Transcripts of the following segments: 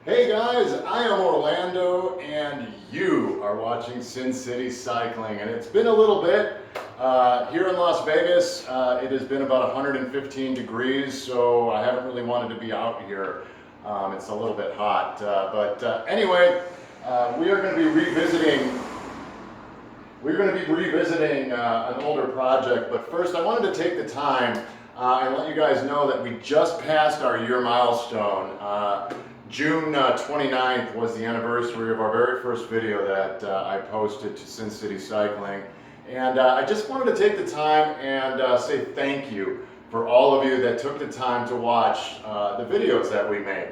Hey guys, I am Orlando and you are watching Sin City Cycling, and it's been a little bit here in Las Vegas. It has been about 115 degrees, so I haven't really wanted to be out here. It's a little bit hot, but anyway, we are going to be revisiting an older project, but first I wanted to take the time and let you guys know that we just passed our year milestone. June 29th was the anniversary of our very first video that I posted to Sin City Cycling. And I just wanted to take the time and say thank you for all of you that took the time to watch the videos that we make.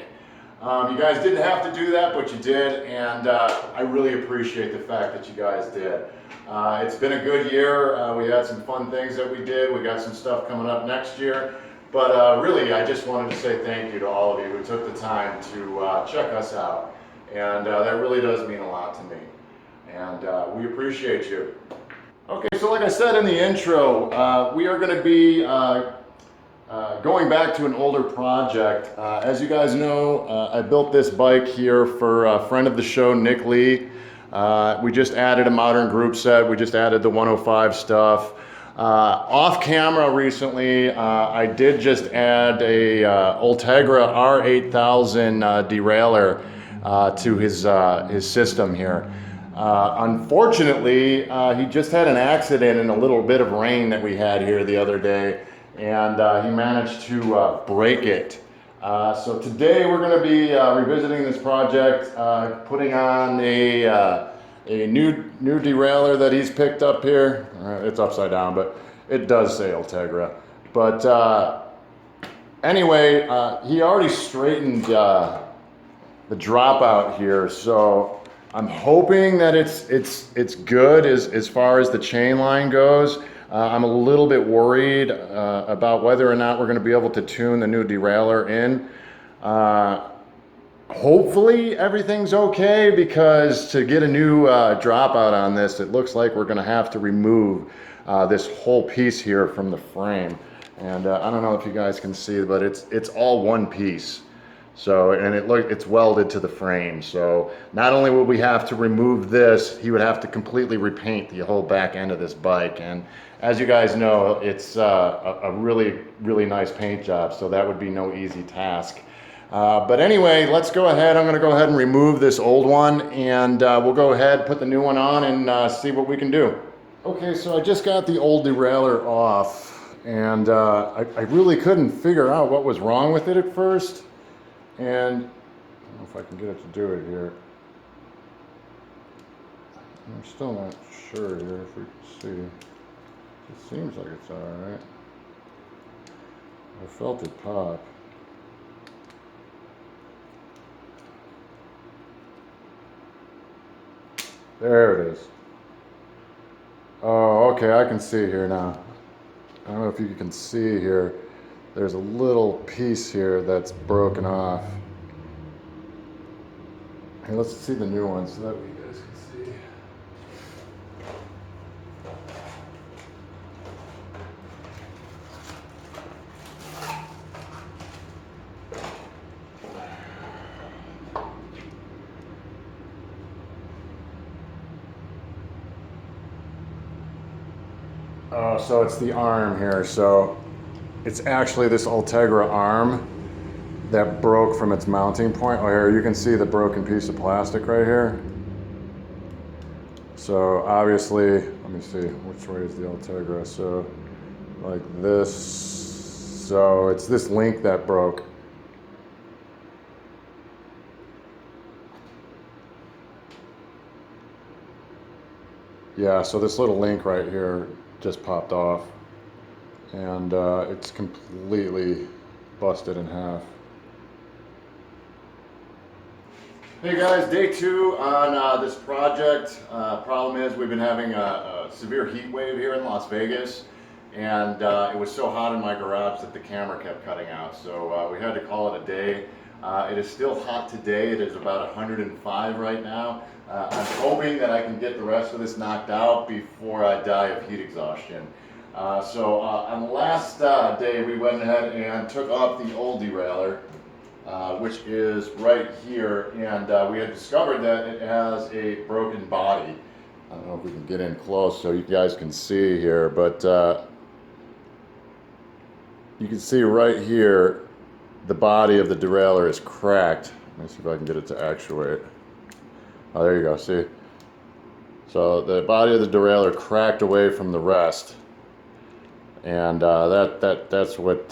You guys didn't have to do that, but you did, and I really appreciate the fact that you guys did. It's been a good year. We had some fun things that we did. We got some stuff coming up next year. But really, I just wanted to say thank you to all of you who took the time to check us out. And that really does mean a lot to me. And we appreciate you. Okay, so like I said in the intro, we are going to be going back to an older project. As you guys know, I built this bike here for a friend of the show, Nick Lee. We just added a modern group set. We just added the 105 stuff. Off camera recently, I did just add a Ultegra R8000 derailleur to his system here. Unfortunately, he just had an accident in a little bit of rain that we had here the other day, and he managed to break it. So today we're going to be revisiting this project, putting on a new derailleur that he's picked up here. It's upside down, but it does say Ultegra. But anyway, he already straightened the dropout here, so I'm hoping that it's good as far as the chain line goes. I'm a little bit worried about whether or not we're going to be able to tune the new derailleur in. Hopefully everything's okay, because to get a new dropout on this, it looks like we're going to have to remove this whole piece here from the frame. And I don't know if you guys can see, but it's all one piece. So, and it's welded to the frame. So not only would we have to remove this, he would have to completely repaint the whole back end of this bike. And as you guys know, it's a really, really nice paint job. So that would be no easy task. But anyway, let's go ahead. I'm going to go ahead and remove this old one, and we'll go ahead, put the new one on, and see what we can do. Okay, so I just got the old derailleur off, and I really couldn't figure out what was wrong with it at first. And I don't know if I can get it to do it here. I'm still not sure here if we can see. It seems like it's all right. I felt it pop. There it is. Oh, okay, I can see here now. I don't know if you can see here. There's a little piece here that's broken off. Here, let's see the new one so that you guys can see. Oh, so it's the arm here. So it's actually this Ultegra arm that broke from its mounting point. Oh, here you can see the broken piece of plastic right here. So obviously, let me see, which way is the Ultegra? So like this. So it's this link that broke. Yeah, so this little link right here just popped off, and it's completely busted in half. Hey guys, day 2 on this project. Problem is we've been having a severe heat wave here in Las Vegas, and it was so hot in my garage that the camera kept cutting out, so we had to call it a day. It is still hot today. It is about 105 right now. I'm hoping that I can get the rest of this knocked out before I die of heat exhaustion. So on the last day, we went ahead and took off the old derailleur. which is right here, and we had discovered that it has a broken body. I don't know if we can get in close so you guys can see here, but you can see right here the body of the derailleur is cracked. Let me see if I can get it to actuate. Oh, there you go, see? So the body of the derailleur cracked away from the rest, and that's what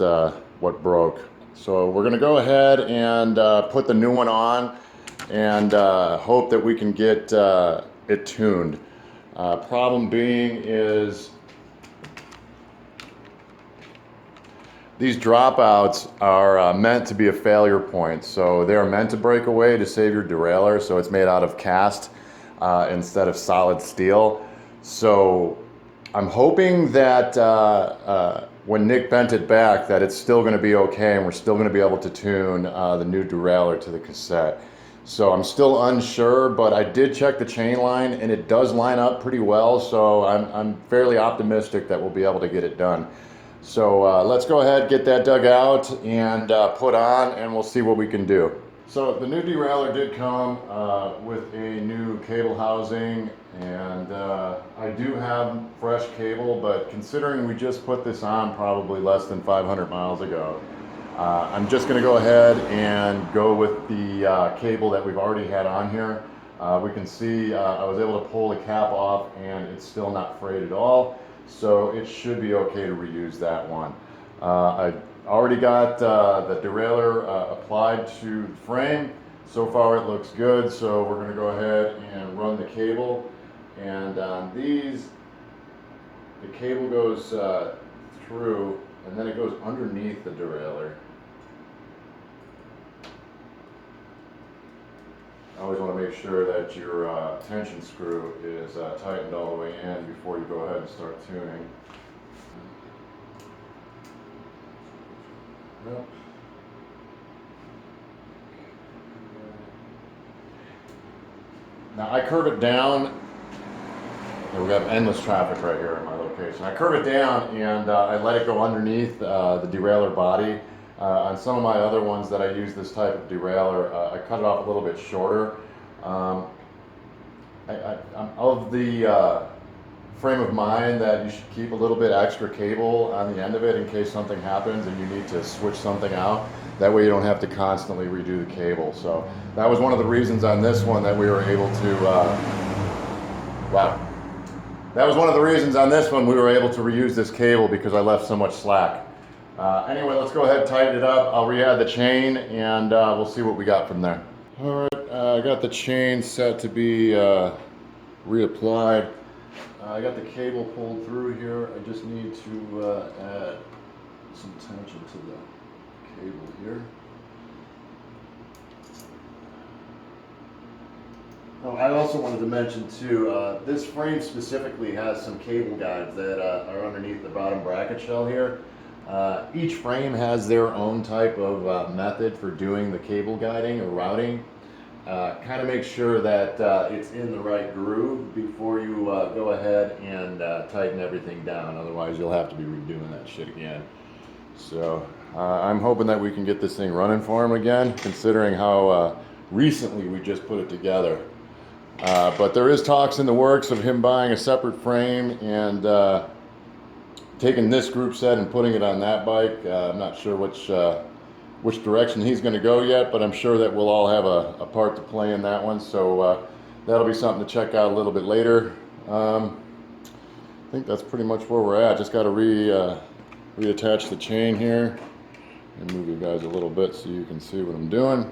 broke. So we're gonna go ahead and put the new one on and hope that we can get it tuned. Problem being is these dropouts are meant to be a failure point. So they are meant to break away to save your derailleur. So it's made out of cast instead of solid steel. So I'm hoping that when Nick bent it back that it's still going to be okay and we're still going to be able to tune the new derailleur to the cassette. So I'm still unsure, but I did check the chain line and it does line up pretty well. So I'm fairly optimistic that we'll be able to get it done. So let's go ahead, get that dug out and put on, and we'll see what we can do. So the new derailleur did come with a new cable housing, and I do have fresh cable, but considering we just put this on probably less than 500 miles ago, I'm just going to go ahead and go with the cable that we've already had on here. We can see I was able to pull the cap off and it's still not frayed at all. So it should be okay to reuse that one. I already got the derailleur applied to the frame. So far it looks good, so we're going to go ahead and run the cable. And on these, the cable goes through and then it goes underneath the derailleur. I always want to make sure that your tension screw is tightened all the way in before you go ahead and start tuning. Yep. Now I curve it down. We have endless traffic right here in my location. I curve it down and I let it go underneath the derailleur body. On some of my other ones that I use this type of derailleur, I cut it off a little bit shorter. I'm of the frame of mind that you should keep a little bit extra cable on the end of it in case something happens and you need to switch something out. That way you don't have to constantly redo the cable. So that was one of the reasons on this one that we were able to, that was one of the reasons on this one we were able to reuse this cable because I left so much slack. Anyway, let's go ahead and tighten it up. I'll re-add the chain and we'll see what we got from there. All right, I got the chain set to be reapplied. I got the cable pulled through here. I just need to add some tension to the cable here. Oh, I also wanted to mention too, this frame specifically has some cable guides that are underneath the bottom bracket shell here. Each frame has their own type of method for doing the cable guiding or routing. Kind of make sure that it's in the right groove before you go ahead and tighten everything down. Otherwise you'll have to be redoing that shit again. So I'm hoping that we can get this thing running for him again, considering how recently we just put it together. But there is talks in the works of him buying a separate frame and taking this group set and putting it on that bike. I'm not sure which direction he's going to go yet, but I'm sure that we'll all have a part to play in that one. So that'll be something to check out a little bit later. I think that's pretty much where we're at. Just got to reattach the chain here and move you guys a little bit so you can see what I'm doing.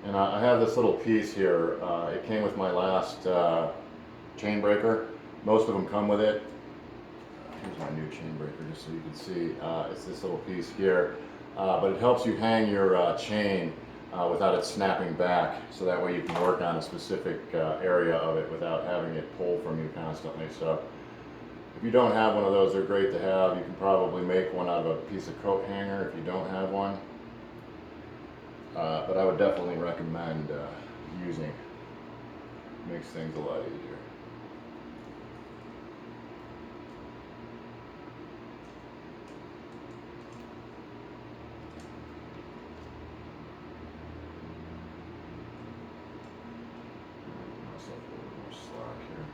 And I have this little piece here. It came with my last chain breaker. Most of them come with it. Here's my new chain breaker just so you can see. It's this little piece here. But it helps you hang your chain without it snapping back. So that way you can work on a specific area of it without having it pull from you constantly. So If you don't have one of those, they're great to have. You can probably make one out of a piece of coat hanger if you don't have one. But I would definitely recommend using. Makes things a lot easier. Myself a little more slack here.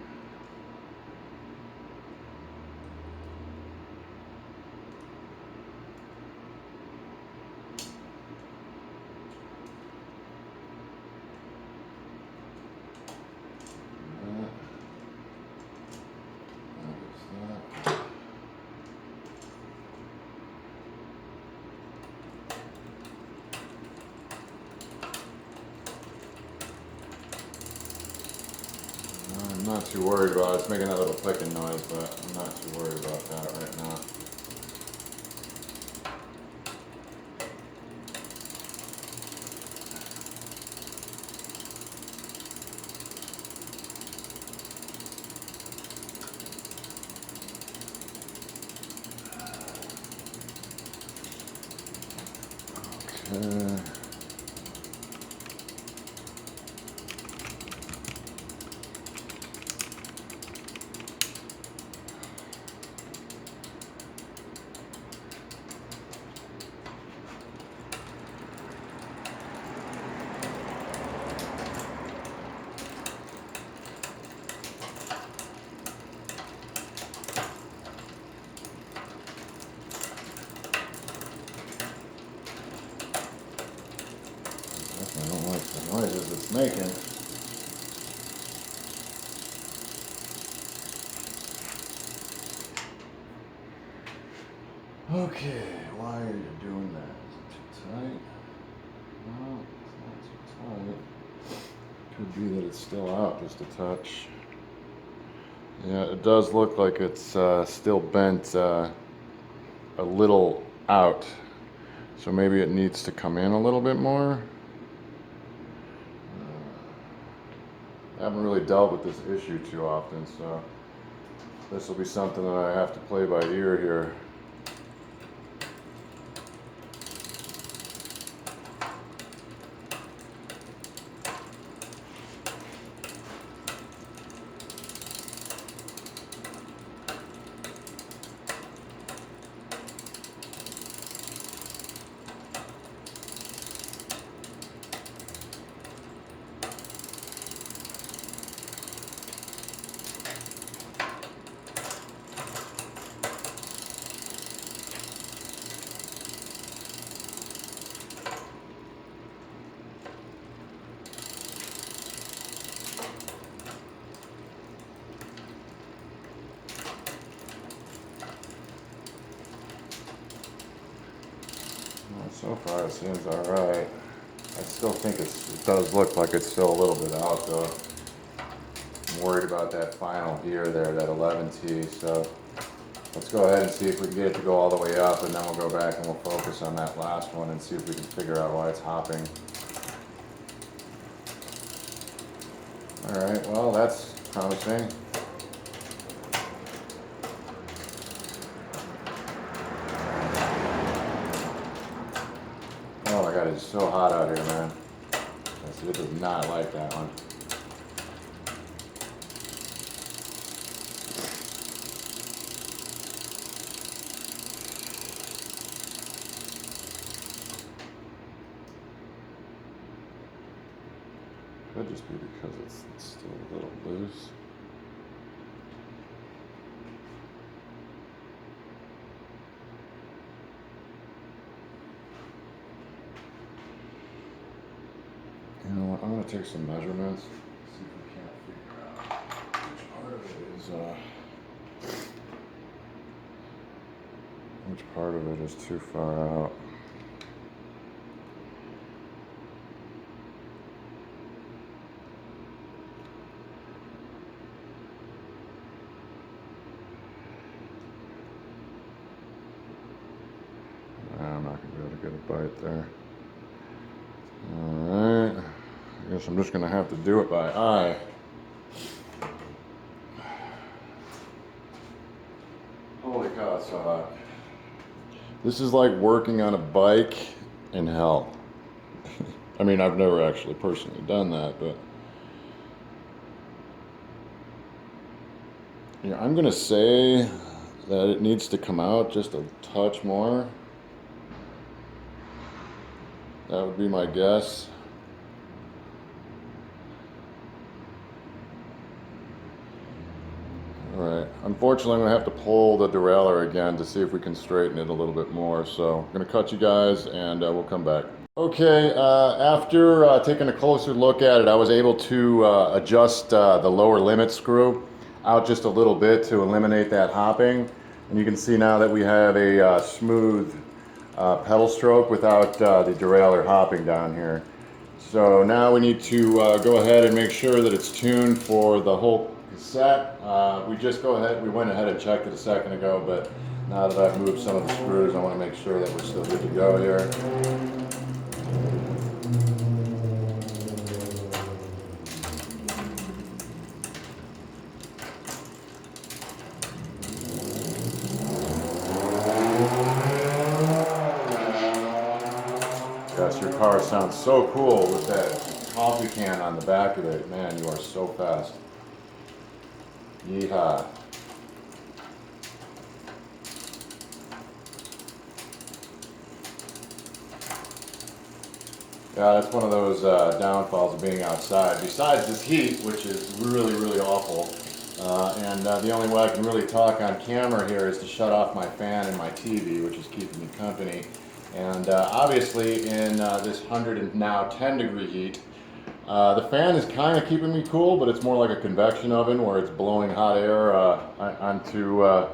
I'm not too worried about it. It's making that little clicking noise, but I'm not too worried about that right now. Okay. I don't like the noises it's making. Okay, why are you doing that? Is it too tight? No, it's not too tight. Could be that it's still out just a touch. Yeah, it does look like it's still bent a little out. So maybe it needs to come in a little bit more. I haven't really dealt with this issue too often, so this will be something that I have to play by ear here. So far it seems alright. I still think it does look like it's still a little bit out though. I'm worried about that final gear there, that 11T, so let's go ahead and see if we can get it to go all the way up, and then we'll go back and we'll focus on that last one and see if we can figure out why it's hopping. Alright, well that's promising. Oh my god, it's so hot out here, man. It does not like that one. Could just be because it's still a little loose. You know what, I'm going to take some measurements, see if we can't figure out which part of it is too far out. I'm not going to be able to get a bite there. Alright, I guess I'm just going to have to do it by eye. so hot. This is like working on a bike in hell. I mean, I've never actually personally done that, but yeah, I'm gonna say that it needs to come out just a touch more. That would be my guess. Alright, unfortunately I'm going to have to pull the derailleur again to see if we can straighten it a little bit more. So I'm going to cut you guys and we'll come back. Okay, after taking a closer look at it, I was able to adjust the lower limit screw out just a little bit to eliminate that hopping. And you can see now that we have a smooth pedal stroke without the derailleur hopping down here. So now we need to go ahead and make sure that it's tuned for the whole cassette. We went ahead and checked it a second ago, but now that I've moved some of the screws, I want to make sure that we're still good to go here. Yes, your car sounds so cool with that coffee can on the back of it. Man, you are so fast. Yeehaw. Yeah, that's one of those downfalls of being outside. Besides this heat, which is really, really awful, and the only way I can really talk on camera here is to shut off my fan and my TV, which is keeping me company. And obviously in this 110 degree heat, the fan is kind of keeping me cool, but it's more like a convection oven where it's blowing hot air onto an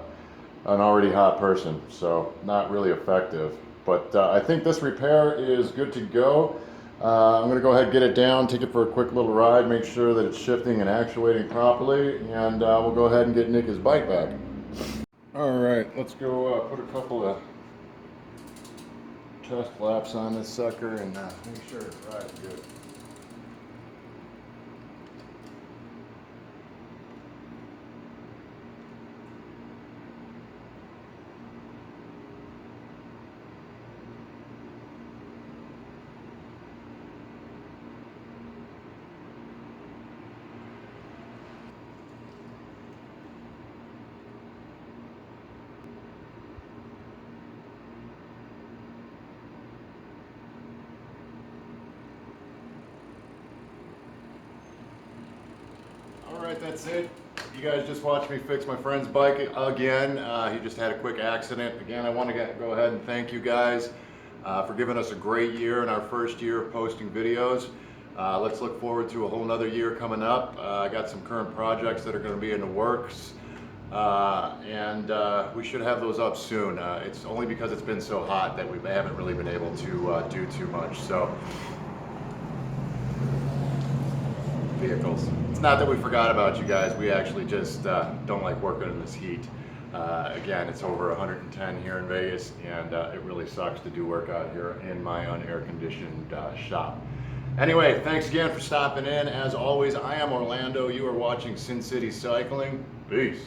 already hot person, so not really effective. But I think this repair is good to go. I'm going to go ahead and get it down, take it for a quick little ride, make sure that it's shifting and actuating properly, and we'll go ahead and get Nick his bike back. Alright, let's go put a couple of test laps on this sucker and make sure it's riding good. Alright, that's it. You guys just watched me fix my friend's bike again. He just had a quick accident. Again, I want to go ahead and thank you guys for giving us a great year in our first year of posting videos. Let's look forward to a whole nother year coming up. I got some current projects that are going to be in the works. And we should have those up soon. It's only because it's been so hot that we haven't really been able to do too much. So, vehicles. It's not that we forgot about you guys. We actually just don't like working in this heat. Again, it's over 110 here in Vegas, and it really sucks to do work out here in my unair-conditioned shop. Anyway, thanks again for stopping in. As always, I am Orlando. You are watching Sin City Cycling. Peace.